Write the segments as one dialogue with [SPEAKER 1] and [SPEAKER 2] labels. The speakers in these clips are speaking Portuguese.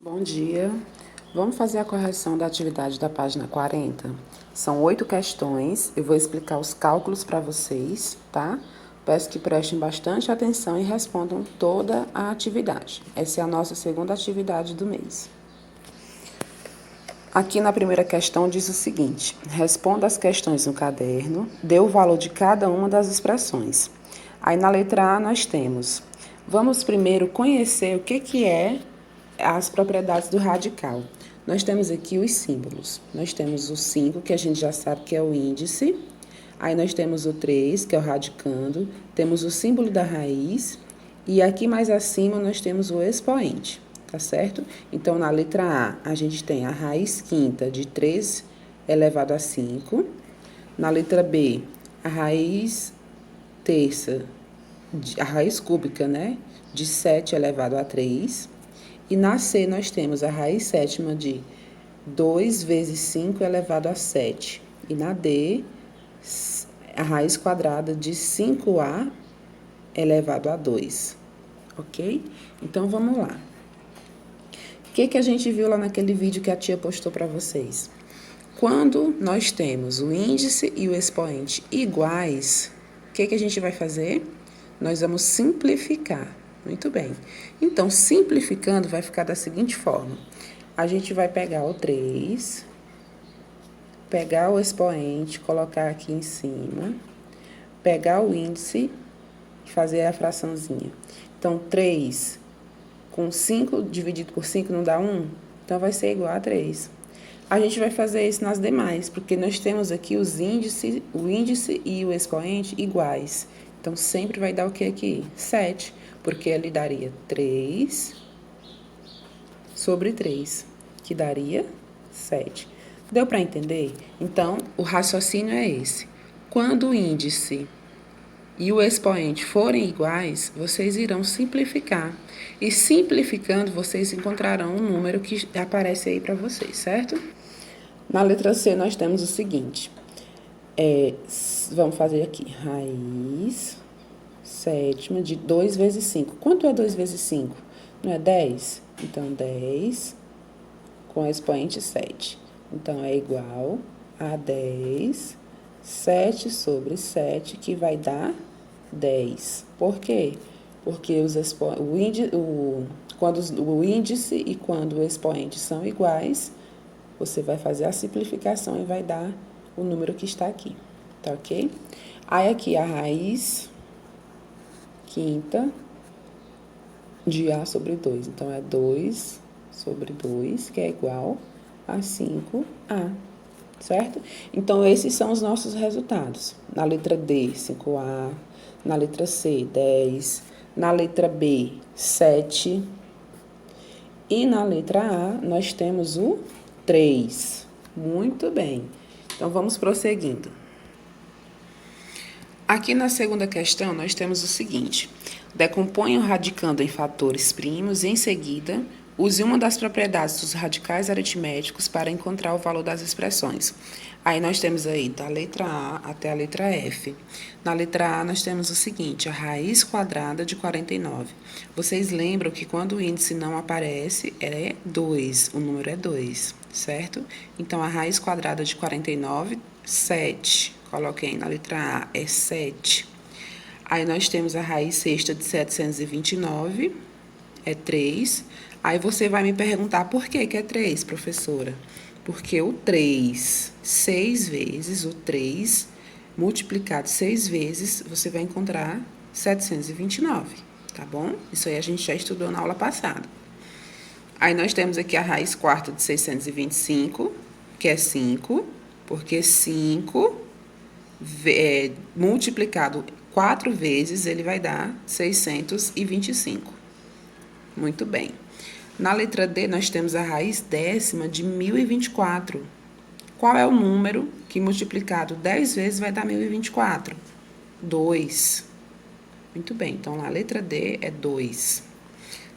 [SPEAKER 1] Bom dia. Vamos fazer a correção da atividade da página 40? São 8 questões, eu vou explicar os cálculos para vocês, tá? Peço que prestem bastante atenção e respondam toda a atividade. Essa é a nossa segunda atividade do mês. Aqui na primeira questão diz o seguinte: responda as questões no caderno, dê o valor de cada uma das expressões. Aí na letra A nós temos, vamos primeiro conhecer o que é as propriedades do radical. Nós temos aqui os símbolos. Nós temos o 5, que a gente já sabe que é o índice. Aí nós temos o 3, que é o radicando. Temos o símbolo da raiz. E aqui mais acima nós temos o expoente, tá certo? Então, na letra A, a gente tem a raiz quinta de 3 elevado a 5. Na letra B, a raiz terça, a raiz cúbica, né? De 7 elevado a 3. E na C nós temos a raiz sétima de 2 vezes 5 elevado a 7. E na D, a raiz quadrada de 5A elevado a 2. Ok? Então, vamos lá. O que a gente viu lá naquele vídeo que a tia postou para vocês? Quando nós temos o índice e o expoente iguais, o que a gente vai fazer? Nós vamos simplificar. Muito bem. Então, simplificando, vai ficar da seguinte forma. A gente vai pegar o 3, pegar o expoente, colocar aqui em cima, pegar o índice e fazer a fraçãozinha. Então, 3 com 5 dividido por 5 não dá 1? Então, vai ser igual a 3. A gente vai fazer isso nas demais, porque nós temos aqui o índice e o expoente iguais. Então, sempre vai dar o que aqui? 7. Porque ele daria 3 sobre 3, que daria 7. Deu para entender? Então, o raciocínio é esse. Quando o índice e o expoente forem iguais, vocês irão simplificar. E simplificando, vocês encontrarão um número que aparece aí para vocês, certo? Na letra C, nós temos o seguinte. Vamos fazer aqui. Raiz sétima de 2 vezes 5. Quanto é 2 vezes 5? Não é 10? Então, 10 com expoente 7. Então, é igual a 10, 7 sobre 7, que vai dar 10. Por quê? Porque quando o índice e quando o expoente são iguais, você vai fazer a simplificação e vai dar o número que está aqui, tá ok? Aí, aqui, a raiz quinta de A sobre 2. Então, é 2 sobre 2, que é igual a 5A, certo? Então, esses são os nossos resultados. Na letra D, 5A. Na letra C, 10. Na letra B, 7. E na letra A, nós temos o 3. Muito bem. Então, vamos prosseguindo. Aqui na segunda questão, nós temos o seguinte. Decomponha o radicando em fatores primos e, em seguida, use uma das propriedades dos radicais aritméticos para encontrar o valor das expressões. Aí, nós temos aí da letra A até a letra F. Na letra A, nós temos o seguinte, a raiz quadrada de 49. Vocês lembram que quando o índice não aparece, é 2, o número é 2, certo? Então, a raiz quadrada de 49, 7. Coloquei na letra A, é 7. Aí, nós temos a raiz sexta de 729, é 3. Aí, você vai me perguntar por que é 3, professora? Porque o 3, 6 vezes, o 3 multiplicado 6 vezes, você vai encontrar 729, tá bom? Isso aí a gente já estudou na aula passada. Aí, nós temos aqui a raiz quarta de 625, que é 5, porque 5... multiplicado 4 vezes, ele vai dar 625. Muito bem. Na letra D, nós temos a raiz décima de 1024. Qual é o número que multiplicado 10 vezes vai dar 1024? 2. Muito bem, então na letra D é 2.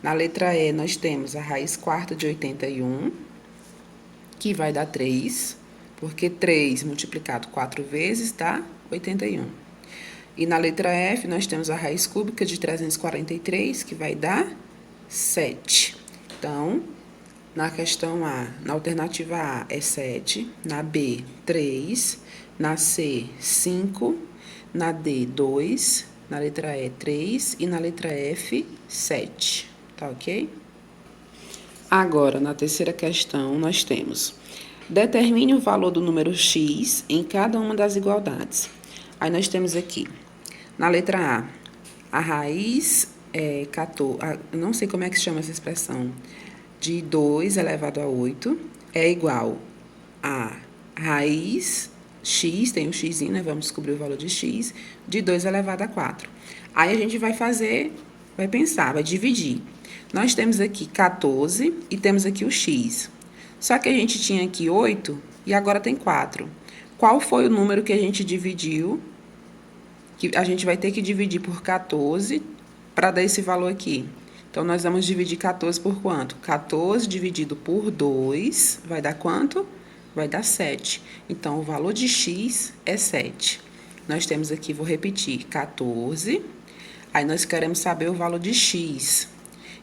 [SPEAKER 1] Na letra E, nós temos a raiz quarta de 81, que vai dar 3. Porque 3 multiplicado 4 vezes dá 81. E na letra F, nós temos a raiz cúbica de 343, que vai dar 7. Então, Na questão A, na alternativa A é 7, na B, 3, na C, 5, na D, 2, na letra E, 3 e na letra F, 7. Tá ok? Agora, na terceira questão, nós temos: determine o valor do número x em cada uma das igualdades. Aí nós temos aqui, na letra A raiz é 14, não sei como é que se chama essa expressão, de 2 elevado a 8 é igual a raiz x, tem um x, né? Vamos descobrir o valor de x, de 2 elevado a 4. Aí a gente vai fazer, vai pensar, vai dividir. Nós temos aqui 14 e temos aqui o x. Só que a gente tinha aqui 8 e agora tem 4. Qual foi o número que a gente dividiu? Que a gente vai ter que dividir por 14 para dar esse valor aqui. Então, nós vamos dividir 14 por quanto? 14 dividido por 2 vai dar quanto? Vai dar 7. Então, o valor de x é 7. Nós temos aqui, vou repetir, 14. Aí, nós queremos saber o valor de x.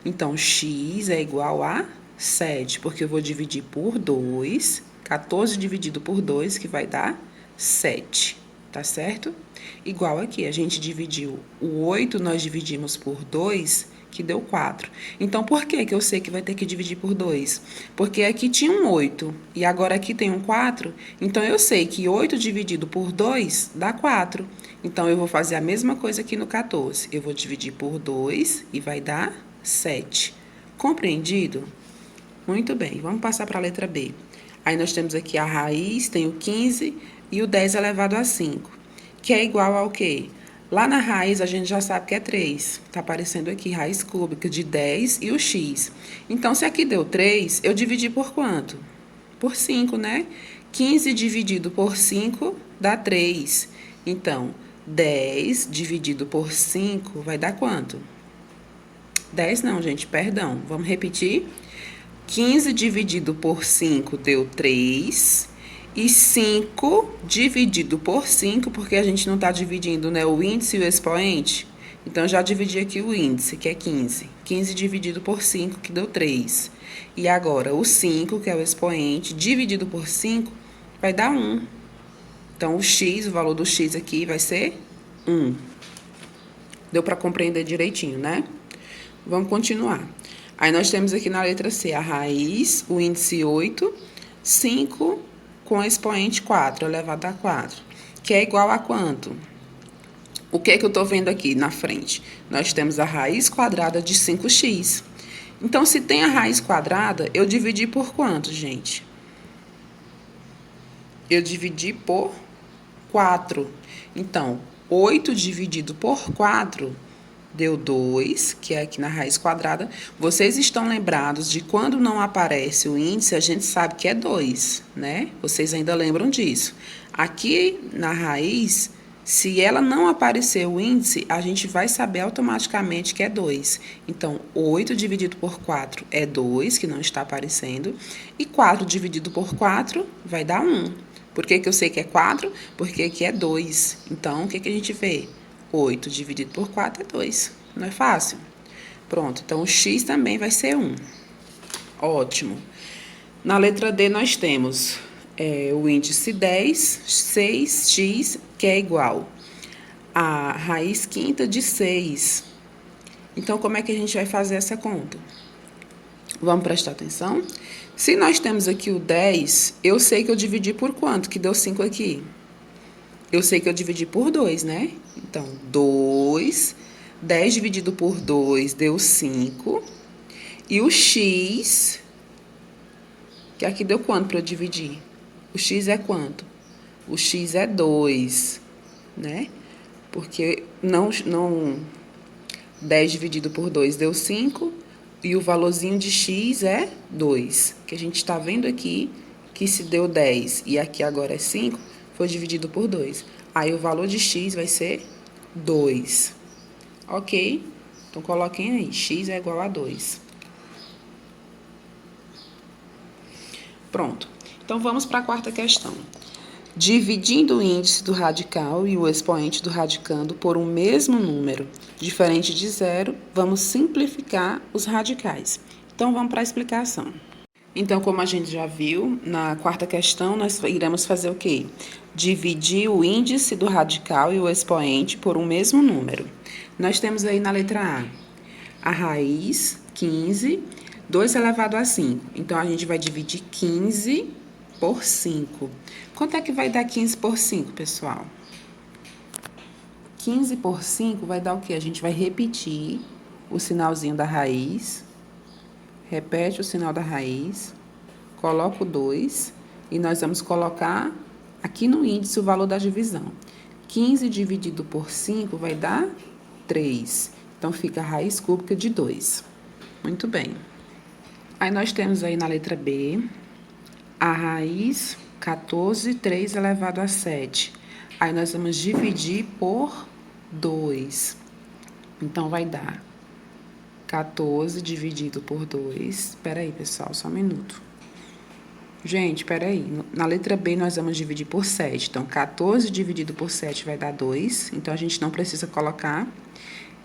[SPEAKER 1] Então, x é igual a 7, porque eu vou dividir por 2. 14 dividido por 2, que vai dar 7. Tá certo? Igual aqui, a gente dividiu o 8, nós dividimos por 2, que deu 4. Então, por que eu sei que vai ter que dividir por 2? Porque aqui tinha um 8 e agora aqui tem um 4. Então, eu sei que 8 dividido por 2 dá 4. Então, eu vou fazer a mesma coisa aqui no 14. Eu vou dividir por 2 e vai dar 7. Compreendido? Muito bem, vamos passar para a letra B. Aí, nós temos aqui a raiz, tem o 15 e o 10 elevado a 5, que é igual ao quê? Lá na raiz, a gente já sabe que é 3. Tá aparecendo aqui, raiz cúbica de 10 e o x. Então, se aqui deu 3, eu dividi por quanto? Por 5, né? 15 dividido por 5 dá 3. Então, 10 dividido por 5 vai dar quanto? 10 não, gente, perdão. Vamos repetir? 15 dividido por 5 deu 3. E 5 dividido por 5, porque a gente não está dividindo, né, o índice e o expoente. Então, eu já dividi aqui o índice, que é 15. 15 dividido por 5, que deu 3. E agora, o 5, que é o expoente, dividido por 5, vai dar 1. Então, o x, o valor do x aqui vai ser 1. Deu para compreender direitinho, né? Vamos continuar. Aí, nós temos aqui na letra C a raiz, o índice 8, 5 com expoente 4 elevado a 4, que é igual a quanto? O que é que eu estou vendo aqui na frente? Nós temos a raiz quadrada de 5x. Então, se tem a raiz quadrada, eu dividi por quanto, gente? Eu dividi por 4. Então, 8 dividido por 4 deu 2, que é aqui na raiz quadrada. Vocês estão lembrados de quando não aparece o índice, a gente sabe que é 2, né? Vocês ainda lembram disso. Aqui na raiz, se ela não aparecer o índice, a gente vai saber automaticamente que é 2. Então, 8 dividido por 4 é 2, que não está aparecendo. E 4 dividido por 4 vai dar 1. Por que eu sei que é 4? Porque aqui é 2. Então, o que a gente vê? 8 dividido por 4 é 2. Não é fácil? Pronto, então o x também vai ser 1. Ótimo. Na letra D, nós temos o índice 10, 6x, que é igual a raiz quinta de 6. Então, como é que a gente vai fazer essa conta? Vamos prestar atenção? Se nós temos aqui o 10, eu sei que eu dividi por quanto? Que deu 5 aqui. Eu sei que eu dividi por 2, né? Então, 2, 10 dividido por 2 deu 5. E o x, que aqui deu quanto para eu dividir? O x é quanto? O x é 2, né? Porque 10 dividido por 2 deu 5. E o valorzinho de x é 2. Que a gente está vendo aqui que se deu 10 e aqui agora é 5, foi dividido por 2. Aí, o valor de x vai ser 2. Ok? Então, coloquem aí. X é igual a 2. Pronto. Então, vamos para a quarta questão. Dividindo o índice do radical e o expoente do radicando por um mesmo número diferente de zero, vamos simplificar os radicais. Então, vamos para a explicação. Então, como a gente já viu, na quarta questão, nós iremos fazer o quê? Dividir o índice do radical e o expoente por um mesmo número. Nós temos aí na letra A raiz, 15, 2 elevado a 5. Então, a gente vai dividir 15 por 5. Quanto é que vai dar 15 por 5, pessoal? 15 por 5 vai dar o quê? A gente vai repetir o sinalzinho da raiz. Repete o sinal da raiz, coloca o 2 e nós vamos colocar aqui no índice o valor da divisão. 15 dividido por 5 vai dar 3. Então, fica a raiz cúbica de 2. Muito bem. Aí, nós temos aí na letra B, a raiz 14, 3 elevado a 7. Aí, nós vamos dividir por 2. Então, vai dar 14 dividido por 2. Espera aí, pessoal, só um minuto. Gente, espera aí. Na letra B, nós vamos dividir por 7. Então, 14 dividido por 7 vai dar 2. Então, a gente não precisa colocar.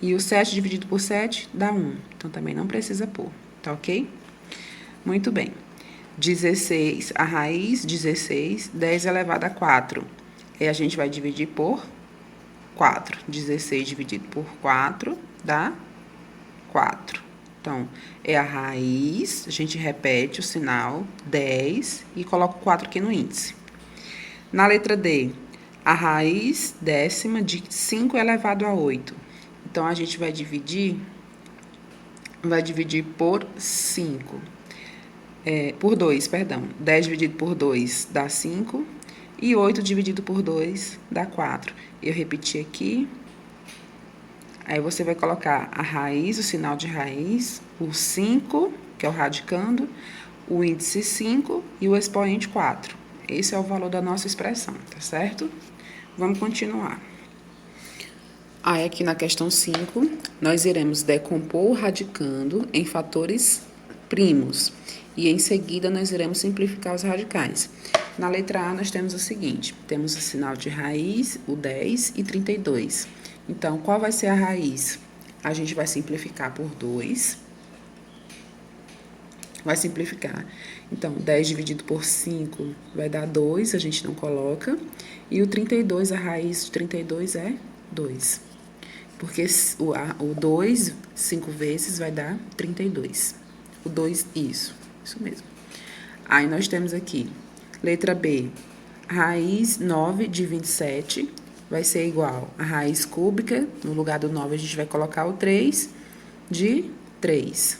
[SPEAKER 1] E o 7 dividido por 7 dá 1. Então, também não precisa pôr. Tá ok? Muito bem. 16, a raiz, 16, 10 elevado a 4. Aí, a gente vai dividir por 4. 16 dividido por 4 dá 4. Então, é a raiz, a gente repete o sinal, 10, e coloca o 4 aqui no índice. Na letra D, a raiz décima de 5 elevado a 8. Então, a gente vai dividir por 5. Por 2, perdão. 10 dividido por 2 dá 5, e 8 dividido por 2 dá 4. Eu repeti aqui. Aí, você vai colocar a raiz, o sinal de raiz, o 5, que é o radicando, o índice 5 e o expoente 4. Esse é o valor da nossa expressão, tá certo? Vamos continuar. Aí, aqui na questão 5, nós iremos decompor o radicando em fatores primos. E, em seguida, nós iremos simplificar os radicais. Na letra A, nós temos o seguinte. Temos o sinal de raiz, o 10 e 32. Então, qual vai ser a raiz? A gente vai simplificar por 2. Vai simplificar. Então, 10 dividido por 5 vai dar 2, a gente não coloca. E o 32, a raiz de 32 é 2. Porque o 2, 5 vezes, vai dar 32. O 2, isso mesmo. Aí, nós temos aqui, letra B, raiz 9 de 27 vai ser igual a raiz cúbica, no lugar do 9 a gente vai colocar o 3, de 3.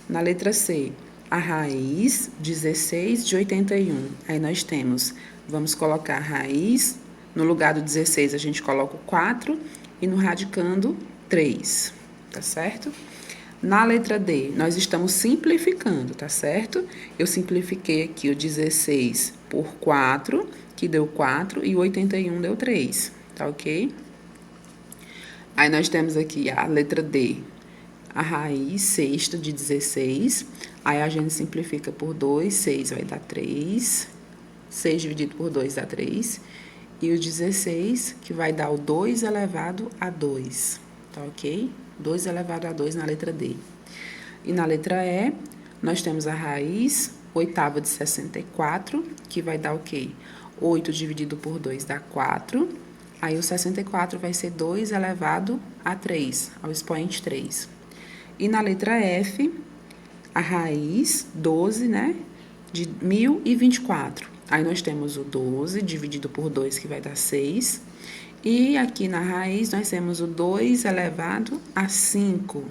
[SPEAKER 1] Na letra C, a raiz 16 de 81. Aí, nós temos, vamos colocar a raiz, no lugar do 16 a gente coloca o 4 e no radicando 3, tá certo? Na letra D, nós estamos simplificando, tá certo? Eu simplifiquei aqui o 16 por 4, que deu 4, e o 81 deu 3, tá ok? Aí, nós temos aqui a letra D, a raiz sexta de 16. Aí, a gente simplifica por 2, 6 vai dar 3. 6 dividido por 2 dá 3. E o 16, que vai dar o 2 elevado a 2, tá ok? 2 elevado a 2 na letra D. E na letra E, nós temos a raiz oitava de 64, que vai dar o quê? 8 dividido por 2 dá 4. Aí, o 64 vai ser 2 elevado a 3, ao expoente 3. E na letra F, a raiz 12, né, de 1024. Aí, nós temos o 12 dividido por 2, que vai dar 6. E aqui na raiz, nós temos o 2 elevado a 5,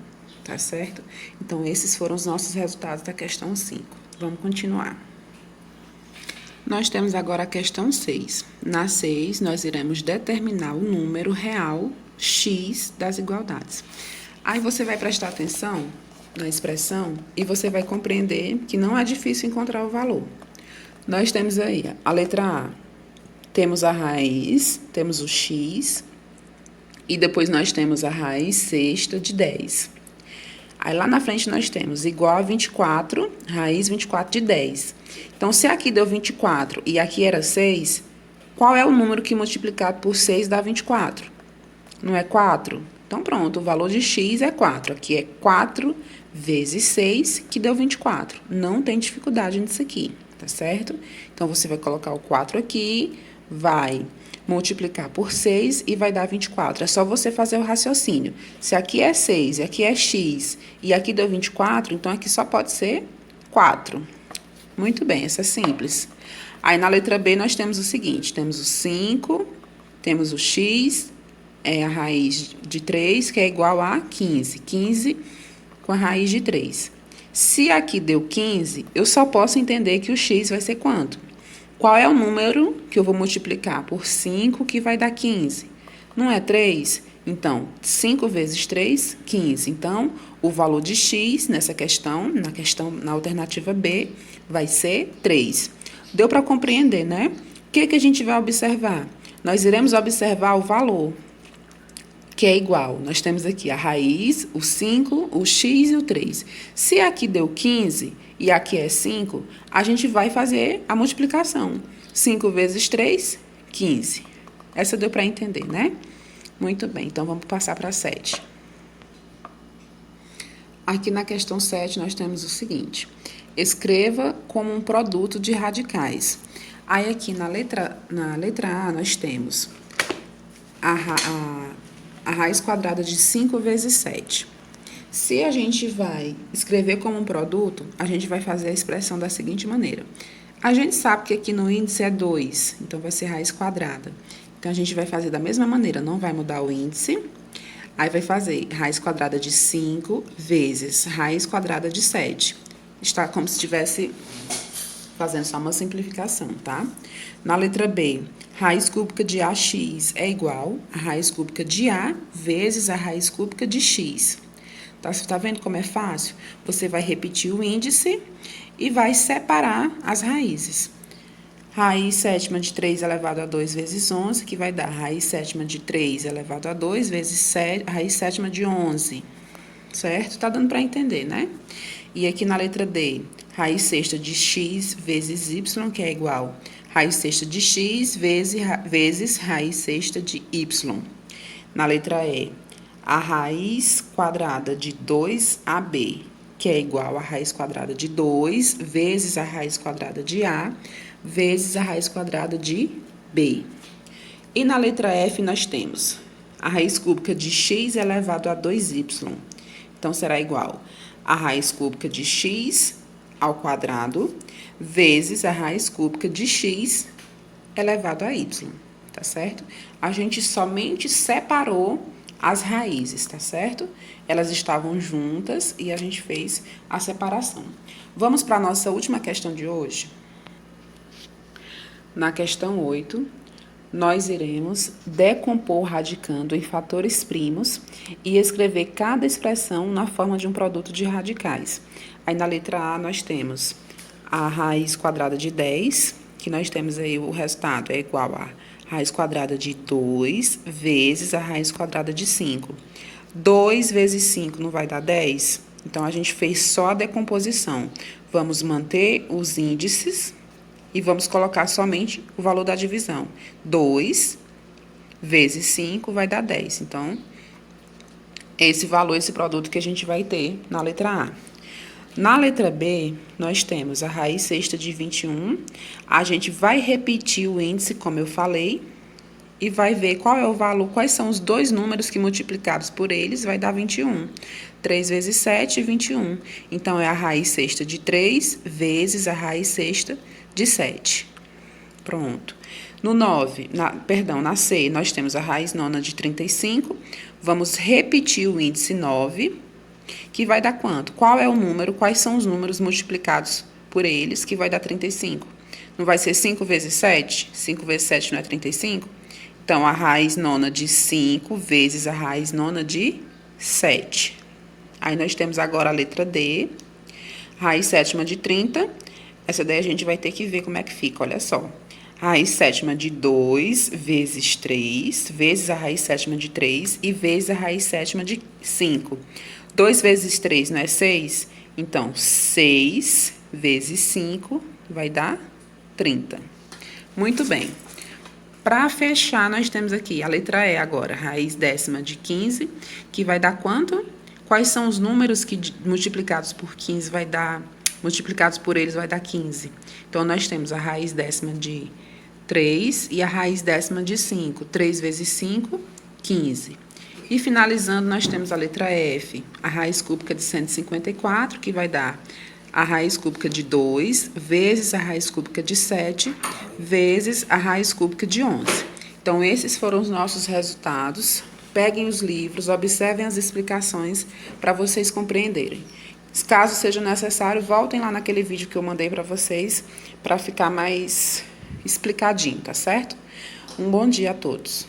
[SPEAKER 1] tá certo? Então, esses foram os nossos resultados da questão 5. Vamos continuar. Nós temos agora a questão 6. Na 6, nós iremos determinar o número real x das igualdades. Aí, você vai prestar atenção na expressão e você vai compreender que não é difícil encontrar o valor. Nós temos aí a letra A. Temos a raiz, temos o x, e depois nós temos a raiz sexta de 10. Aí, lá na frente, nós temos igual a 24, raiz 24 de 10. Então, se aqui deu 24 e aqui era 6, qual é o número que multiplicado por 6 dá 24? Não é 4? Então, pronto, o valor de x é 4. Aqui é 4 vezes 6, que deu 24. Não tem dificuldade nisso aqui, tá certo? Então, você vai colocar o 4 aqui, vai multiplicar por 6 e vai dar 24. É só você fazer o raciocínio. Se aqui é 6 e aqui é x e aqui deu 24, então aqui só pode ser 4. Muito bem, essa é simples. Aí, na letra B, nós temos o seguinte, temos o 5, temos o x, é a raiz de 3, que é igual a 15. 15 com a raiz de 3. Se aqui deu 15, eu só posso entender que o x vai ser quanto? Qual é o número que eu vou multiplicar por 5 que vai dar 15? Não é 3? Então, 5 vezes 3, 15. Então, o valor de x nessa questão, na alternativa B, vai ser 3. Deu para compreender, né? O que a gente vai observar? Nós iremos observar o valor, que é igual. Nós temos aqui a raiz, o 5, o x e o 3. Se aqui deu 15 e aqui é 5, a gente vai fazer a multiplicação. 5 vezes 3, 15. Essa deu para entender, né? Muito bem, então vamos passar para 7. Aqui na questão 7 nós temos o seguinte. Escreva como um produto de radicais. Aí aqui na letra A nós temos a raiz quadrada de 5 vezes 7. Se a gente vai escrever como um produto, a gente vai fazer a expressão da seguinte maneira. A gente sabe que aqui no índice é 2, então vai ser raiz quadrada. Então, a gente vai fazer da mesma maneira, não vai mudar o índice. Aí, vai fazer raiz quadrada de 5 vezes raiz quadrada de 7. Está como se estivesse fazendo só uma simplificação, tá? Na letra B, raiz cúbica de AX é igual a raiz cúbica de A vezes a raiz cúbica de X. Tá vendo como é fácil? Você vai repetir o índice e vai separar as raízes. Raiz sétima de 3 elevado a 2 vezes 11, que vai dar raiz sétima de 3 elevado a 2 vezes raiz sétima de 11. Certo? Tá dando para entender, né? E aqui na letra D, raiz sexta de x vezes y, que é igual a raiz sexta de x vezes raiz sexta de y. Na letra E, a raiz quadrada de 2ab, que é igual a raiz quadrada de 2 vezes a raiz quadrada de a, vezes a raiz quadrada de b. E na letra F nós temos a raiz cúbica de x elevado a 2y. Então, será igual a raiz cúbica de x ao quadrado vezes a raiz cúbica de x elevado a y, tá certo? A gente somente separou as raízes, tá certo? Elas estavam juntas e a gente fez a separação. Vamos para a nossa última questão de hoje. Na questão 8, nós iremos decompor radicando em fatores primos e escrever cada expressão na forma de um produto de radicais. Aí na letra A nós temos a raiz quadrada de 10, que nós temos aí o resultado é igual a raiz quadrada de 2 vezes a raiz quadrada de 5. 2 vezes 5 não vai dar 10? Então, a gente fez só a decomposição. Vamos manter os índices e vamos colocar somente o valor da divisão. 2 vezes 5 vai dar 10. Então, esse valor, esse produto que a gente vai ter na letra A. Na letra B, nós temos a raiz sexta de 21. A gente vai repetir o índice, como eu falei, e vai ver qual é o valor, quais são os dois números que multiplicados por eles vai dar 21. 3 vezes 7, 21. Então, é a raiz sexta de 3 vezes a raiz sexta de 7. Pronto. No 9, na C, nós temos a raiz nona de 35. Vamos repetir o índice 9, que vai dar quanto? Qual é o número, quais são os números multiplicados por eles, que vai dar 35? Não vai ser 5 vezes 7? 5 vezes 7 não é 35? Então, a raiz nona de 5 vezes a raiz nona de 7. Aí, nós temos agora a letra D, raiz sétima de 30. Essa daí a gente vai ter que ver como é que fica, olha só. Raiz sétima de 2 vezes 3, vezes a raiz sétima de 3 e vezes a raiz sétima de 5. 2 vezes 3 não é 6? Então, 6 vezes 5 vai dar 30. Muito bem. Para fechar, nós temos aqui a letra E agora, raiz décima de 15, que vai dar quanto? Quais são os números que multiplicados por 15 vai dar, multiplicados por eles vai dar 15? Então, nós temos a raiz décima de 3 e a raiz décima de 5. 3 vezes 5, 15. E finalizando, nós temos a letra F, a raiz cúbica de 154, que vai dar a raiz cúbica de 2 vezes a raiz cúbica de 7 vezes a raiz cúbica de 11. Então, esses foram os nossos resultados. Peguem os livros, observem as explicações para vocês compreenderem. Caso seja necessário, voltem lá naquele vídeo que eu mandei para vocês para ficar mais explicadinho, tá certo? Um bom dia a todos.